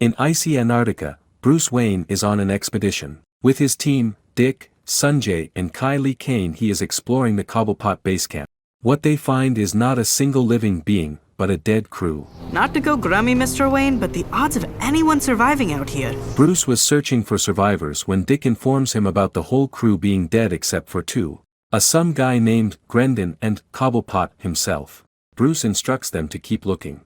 In icy Antarctica, Bruce Wayne is on an expedition. With his team, Dick, Sanjay and Li Cain, he is exploring the Cobblepot base camp. What they find is not a single living being, but a dead crew. Not to go grummy, Mr. Wayne, but the odds of anyone surviving out here. Bruce was searching for survivors when Dick informs him about the whole crew being dead except for two. Some guy named Grendon and Cobblepot himself. Bruce instructs them to keep looking.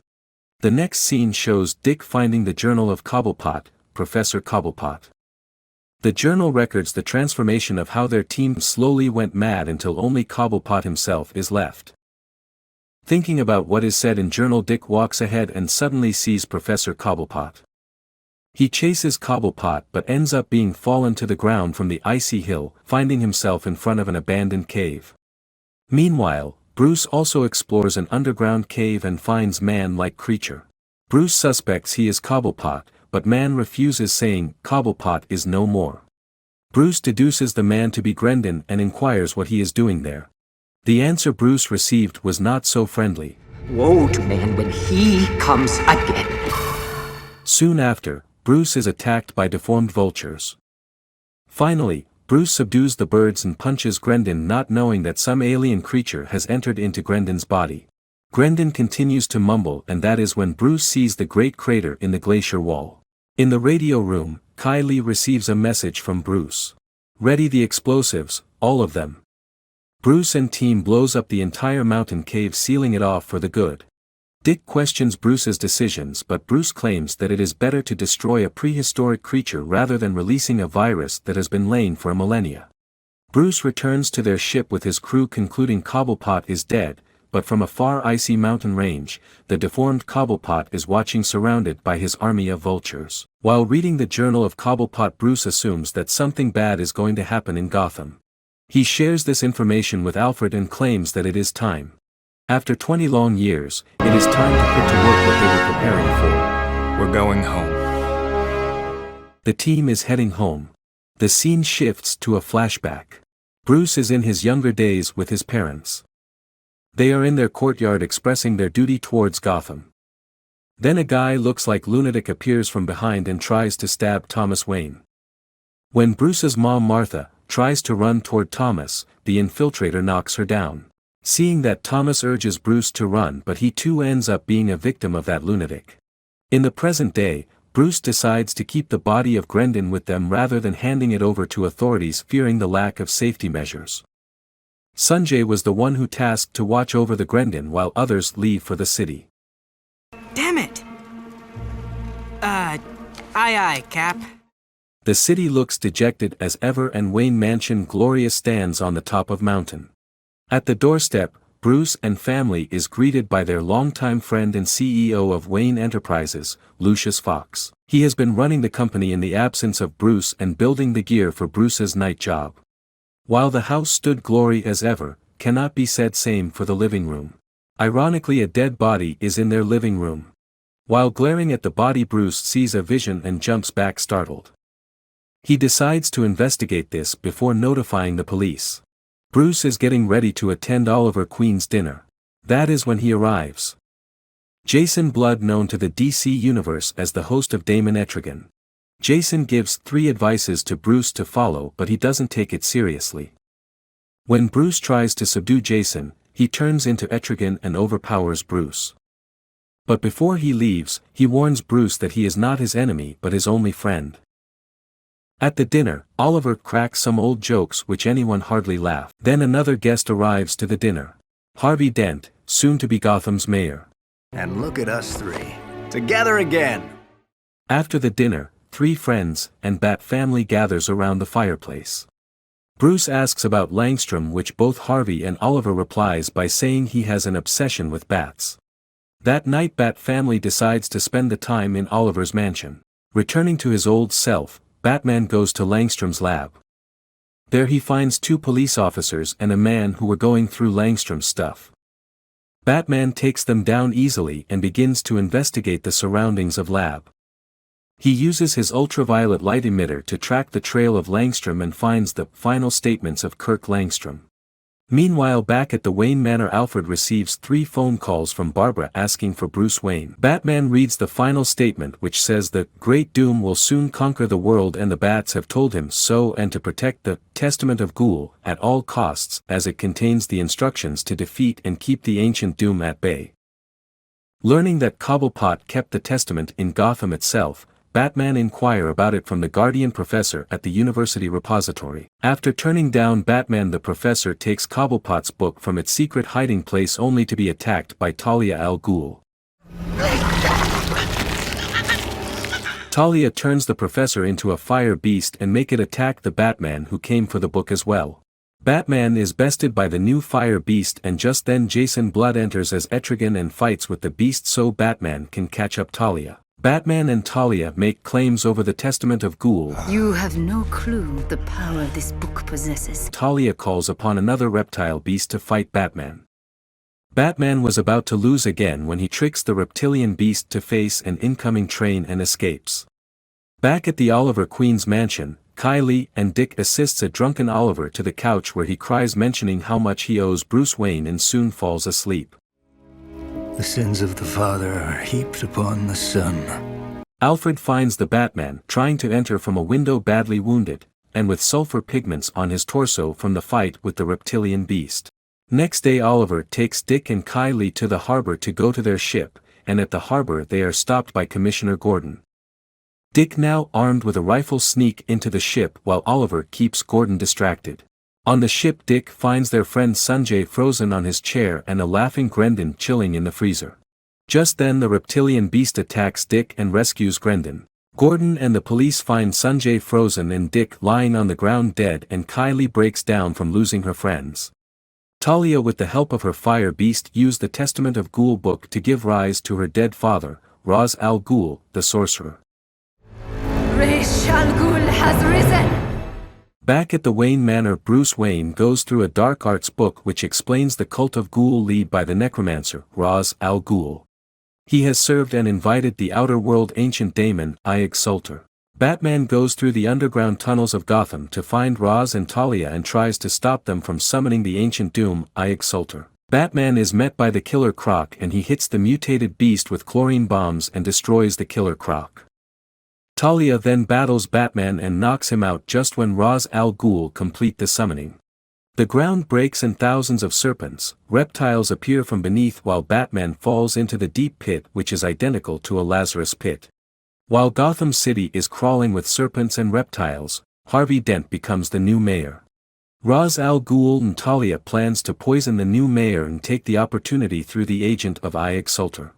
The next scene shows Dick finding the journal of Cobblepot, Professor Cobblepot. The journal records the transformation of how their team slowly went mad until only Cobblepot himself is left. Thinking about what is said in journal, Dick walks ahead and suddenly sees Professor Cobblepot. He chases Cobblepot but ends up being fallen to the ground from the icy hill, finding himself in front of an abandoned cave. Meanwhile, Bruce also explores an underground cave and finds man-like creature. Bruce suspects he is Cobblepot, but man refuses, saying Cobblepot is no more. Bruce deduces the man to be Grendon and inquires what he is doing there. The answer Bruce received was not so friendly. Woe to man when he comes again. Soon after, Bruce is attacked by deformed vultures. Finally, Bruce subdues the birds and punches Grendon, not knowing that some alien creature has entered into Grendon's body. Grendon continues to mumble, and that is when Bruce sees the great crater in the glacier wall. In the radio room, Li receives a message from Bruce. Ready the explosives, all of them. Bruce and team blows up the entire mountain cave, sealing it off for the good. Dick questions Bruce's decisions, but Bruce claims that it is better to destroy a prehistoric creature rather than releasing a virus that has been laying for a millennia. Bruce returns to their ship with his crew, concluding Cobblepot is dead, but from a far icy mountain range, the deformed Cobblepot is watching, surrounded by his army of vultures. While reading the journal of Cobblepot, Bruce assumes that something bad is going to happen in Gotham. He shares this information with Alfred and claims that it is time. After 20 long years, it is time to put to work what they were preparing for. We're going home. The team is heading home. The scene shifts to a flashback. Bruce is in his younger days with his parents. They are in their courtyard expressing their duty towards Gotham. Then a guy looks like lunatic appears from behind and tries to stab Thomas Wayne. When Bruce's mom Martha tries to run toward Thomas, the infiltrator knocks her down. Seeing that, Thomas urges Bruce to run, but he too ends up being a victim of that lunatic. In the present day, Bruce decides to keep the body of Grendon with them rather than handing it over to authorities, fearing the lack of safety measures. Sanjay was the one who tasked to watch over the Grendon while others leave for the city. Damn it! Aye, Cap. The city looks dejected as ever, and Wayne Mansion Gloria stands on the top of mountain. At the doorstep, Bruce and family is greeted by their longtime friend and CEO of Wayne Enterprises, Lucius Fox. He has been running the company in the absence of Bruce and building the gear for Bruce's night job. While the house stood glory as ever, cannot be said same for the living room. Ironically, a dead body is in their living room. While glaring at the body, Bruce sees a vision and jumps back startled. He decides to investigate this before notifying the police. Bruce is getting ready to attend Oliver Queen's dinner. That is when he arrives. Jason Blood, known to the DC Universe as the host of Damon Etrigan. Jason gives 3 advices to Bruce to follow, but he doesn't take it seriously. When Bruce tries to subdue Jason, he turns into Etrigan and overpowers Bruce. But before he leaves, he warns Bruce that he is not his enemy but his only friend. At the dinner, Oliver cracks some old jokes which anyone hardly laugh. Then another guest arrives to the dinner. Harvey Dent, soon to be Gotham's mayor. And look at us 3. Together again! After the dinner, 3 friends and Bat family gathers around the fireplace. Bruce asks about Langstrom, which both Harvey and Oliver replies by saying he has an obsession with bats. That night, Bat family decides to spend the time in Oliver's mansion. Returning to his old self, Batman goes to Langstrom's lab. There he finds 2 police officers and a man who were going through Langstrom's stuff. Batman takes them down easily and begins to investigate the surroundings of lab. He uses his ultraviolet light emitter to track the trail of Langstrom and finds the final statements of Kirk Langstrom. Meanwhile, back at the Wayne Manor, Alfred receives 3 phone calls from Barbara asking for Bruce Wayne. Batman reads the final statement, which says the Great Doom will soon conquer the world and the Bats have told him so, and to protect the Testament of Ghoul at all costs, as it contains the instructions to defeat and keep the ancient Doom at bay. Learning that Cobblepot kept the testament in Gotham itself, Batman inquires about it from the Guardian professor at the university repository. After turning down Batman, the professor takes Cobblepot's book from its secret hiding place only to be attacked by Talia al Ghul. Talia turns the professor into a fire beast and make it attack the Batman who came for the book as well. Batman is bested by the new fire beast, and just then Jason Blood enters as Etrigan and fights with the beast so Batman can catch up Talia. Batman and Talia make claims over the Testament of Ghoul. You have no clue the power this book possesses. Talia calls upon another reptile beast to fight Batman. Batman was about to lose again when he tricks the reptilian beast to face an incoming train and escapes. Back at the Oliver Queen's mansion, Kylie and Dick assists a drunken Oliver to the couch where he cries, mentioning how much he owes Bruce Wayne, and soon falls asleep. The sins of the father are heaped upon the son. Alfred finds the Batman trying to enter from a window, badly wounded, and with sulfur pigments on his torso from the fight with the reptilian beast. Next day, Oliver takes Dick and Kylie to the harbor to go to their ship, and at the harbor they are stopped by Commissioner Gordon. Dick, now armed with a rifle, sneaks into the ship while Oliver keeps Gordon distracted. On the ship, Dick finds their friend Sanjay frozen on his chair and a laughing Grendon chilling in the freezer. Just then the reptilian beast attacks Dick and rescues Grendon. Gordon and the police find Sanjay frozen and Dick lying on the ground dead, and Kylie breaks down from losing her friends. Talia, with the help of her fire beast, used the Testament of Ghoul book to give rise to her dead father, Ra's al Ghul, the sorcerer. Ra's al Ghul has risen! Back at the Wayne Manor, Bruce Wayne goes through a dark arts book which explains the cult of Ghoul led by the necromancer, Ra's al Ghul. He has served and invited the outer world ancient daemon, Ig Sulter. Batman goes through the underground tunnels of Gotham to find Ra's and Talia and tries to stop them from summoning the ancient doom, Ig Sulter. Batman is met by the Killer Croc and he hits the mutated beast with chlorine bombs and destroys the Killer Croc. Talia then battles Batman and knocks him out just when Ra's al Ghul complete the summoning. The ground breaks and thousands of serpents, reptiles appear from beneath while Batman falls into the deep pit, which is identical to a Lazarus pit. While Gotham City is crawling with serpents and reptiles, Harvey Dent becomes the new mayor. Ra's al Ghul and Talia plans to poison the new mayor and take the opportunity through the agent of Ig Sulter.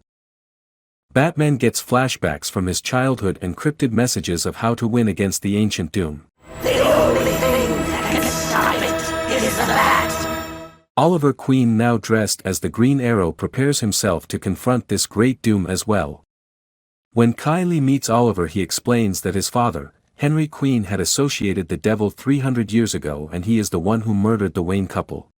Batman gets flashbacks from his childhood and cryptic messages of how to win against the ancient doom. The only thing that can stop it is the bat. Oliver Queen, now dressed as the Green Arrow, prepares himself to confront this great doom as well. When Kylie meets Oliver, he explains that his father, Henry Queen, had associated the devil 300 years ago and he is the one who murdered the Wayne couple.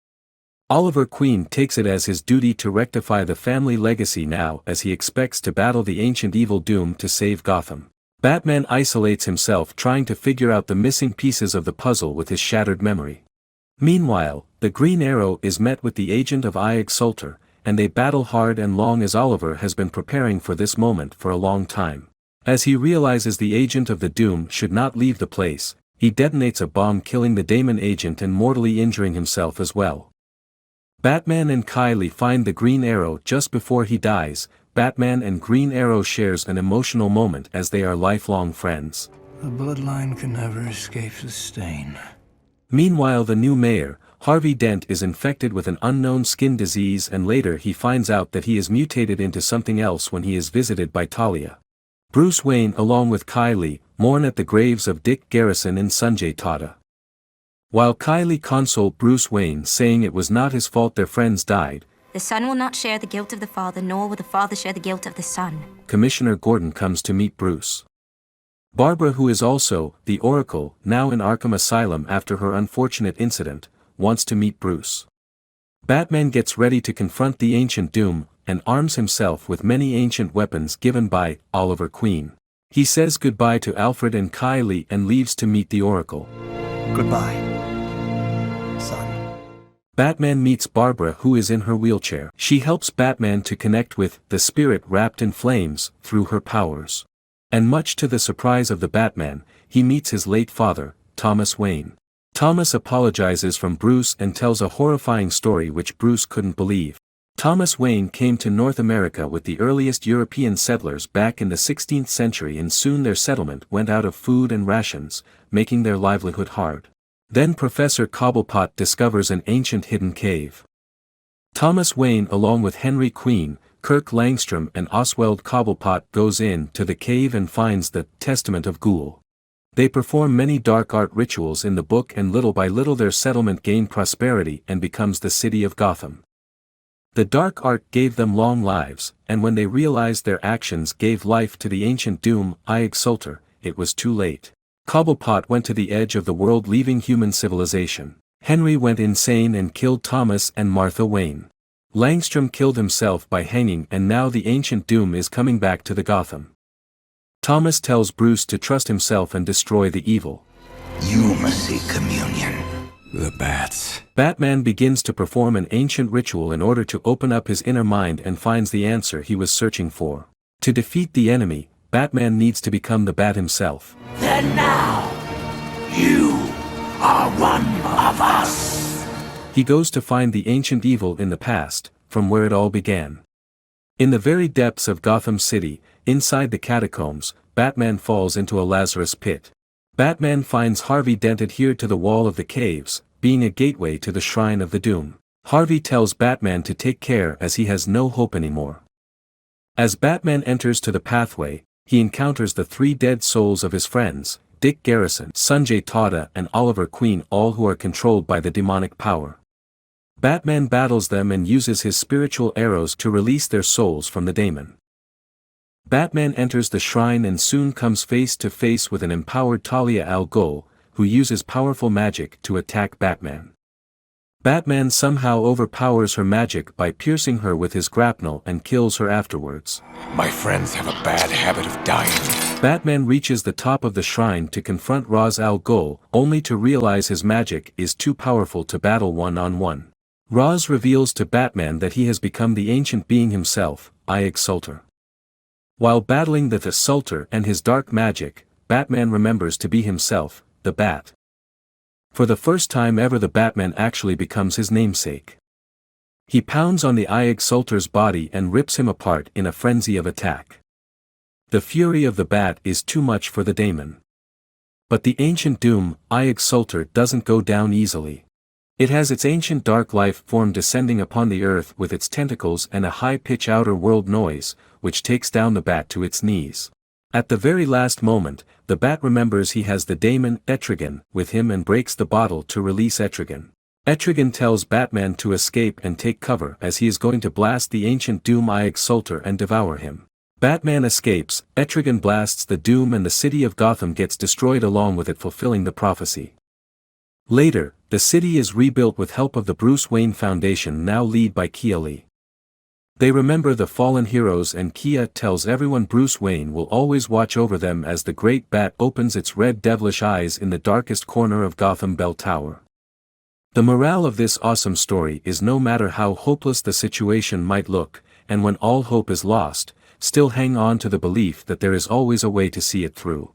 Oliver Queen takes it as his duty to rectify the family legacy now, as he expects to battle the ancient evil doom to save Gotham. Batman isolates himself trying to figure out the missing pieces of the puzzle with his shattered memory. Meanwhile, the Green Arrow is met with the agent of Ig Sulter, and they battle hard and long as Oliver has been preparing for this moment for a long time. As he realizes the agent of the doom should not leave the place, he detonates a bomb, killing the Daemon agent and mortally injuring himself as well. Batman and Kylie find the Green Arrow just before he dies. Batman and Green Arrow shares an emotional moment as they are lifelong friends. The bloodline can never escape the stain. Meanwhile, the new mayor, Harvey Dent, is infected with an unknown skin disease, and later he finds out that he is mutated into something else when he is visited by Talia. Bruce Wayne, along with Kylie, mourn at the graves of Dick Grayson and Sanjay Tawde. While Kylie consoled Bruce Wayne, saying it was not his fault their friends died, the son will not share the guilt of the father, nor will the father share the guilt of the son. Commissioner Gordon comes to meet Bruce. Barbara, who is also the Oracle, now in Arkham Asylum after her unfortunate incident, wants to meet Bruce. Batman gets ready to confront the ancient doom, and arms himself with many ancient weapons given by Oliver Queen. He says goodbye to Alfred and Kylie and leaves to meet the Oracle. Goodbye. Batman meets Barbara, who is in her wheelchair. She helps Batman to connect with the spirit wrapped in flames through her powers. And much to the surprise of the Batman, he meets his late father, Thomas Wayne. Thomas apologizes from Bruce and tells a horrifying story which Bruce couldn't believe. Thomas Wayne came to North America with the earliest European settlers back in the 16th century, and soon their settlement went out of food and rations, making their livelihood hard. Then Professor Cobblepot discovers an ancient hidden cave. Thomas Wayne, along with Henry Queen, Kirk Langstrom and Oswald Cobblepot, goes in to the cave and finds the Testament of Ghoul. They perform many dark art rituals in the book, and little by little their settlement gained prosperity and becomes the city of Gotham. The dark art gave them long lives, and when they realized their actions gave life to the ancient doom, I Exulter, it was too late. Cobblepot went to the edge of the world, leaving human civilization. Henry went insane and killed Thomas and Martha Wayne. Langstrom killed himself by hanging, and now the ancient doom is coming back to the Gotham. Thomas tells Bruce to trust himself and destroy the evil. You must seek communion. The bats. Batman begins to perform an ancient ritual in order to open up his inner mind and finds the answer he was searching for. To defeat the enemy, Batman needs to become the Bat himself. Then now, you are one of us. He goes to find the ancient evil in the past, from where it all began. In the very depths of Gotham City, inside the catacombs, Batman falls into a Lazarus pit. Batman finds Harvey Dent adhered to the wall of the caves, being a gateway to the Shrine of the Doom. Harvey tells Batman to take care as he has no hope anymore. As Batman enters to the pathway, he encounters the 3 dead souls of his friends, Dick Grayson, Sanjay Jay Tawde and Oliver Queen, all who are controlled by the demonic power. Batman battles them and uses his spiritual arrows to release their souls from the daemon. Batman enters the shrine and soon comes face to face with an empowered Talia al Ghul, who uses powerful magic to attack Batman. Batman somehow overpowers her magic by piercing her with his grapnel and kills her afterwards. My friends have a bad habit of dying. Batman reaches the top of the shrine to confront Ra's al Ghul, only to realize his magic is too powerful to battle one-on-one. Ra's reveals to Batman that he has become the ancient being himself, I Exulter. While battling the Exulter and his dark magic, Batman remembers to be himself, the Bat. For the first time ever, the Batman actually becomes his namesake. He pounds on the I Exulter's body and rips him apart in a frenzy of attack. The fury of the Bat is too much for the daemon. But the ancient doom, I Exulter, doesn't go down easily. It has its ancient dark life form descending upon the earth with its tentacles and a high-pitch outer world noise, which takes down the Bat to its knees. At the very last moment, the Bat remembers he has the daemon Etrigan with him and breaks the bottle to release Etrigan. Etrigan tells Batman to escape and take cover as he is going to blast the ancient doom I Exulter and devour him. Batman escapes, Etrigan blasts the doom and the city of Gotham gets destroyed along with it, fulfilling the prophecy. Later, the city is rebuilt with help of the Bruce Wayne Foundation, now led by Kia Lee. They remember the fallen heroes and Kia tells everyone Bruce Wayne will always watch over them as the great Bat opens its red devilish eyes in the darkest corner of Gotham Bell Tower. The morale of this awesome story is no matter how hopeless the situation might look, and when all hope is lost, still hang on to the belief that there is always a way to see it through.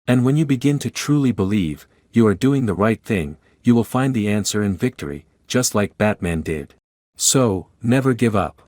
And when you begin to truly believe you are doing the right thing, you will find the answer in victory, just like Batman did. So, never give up.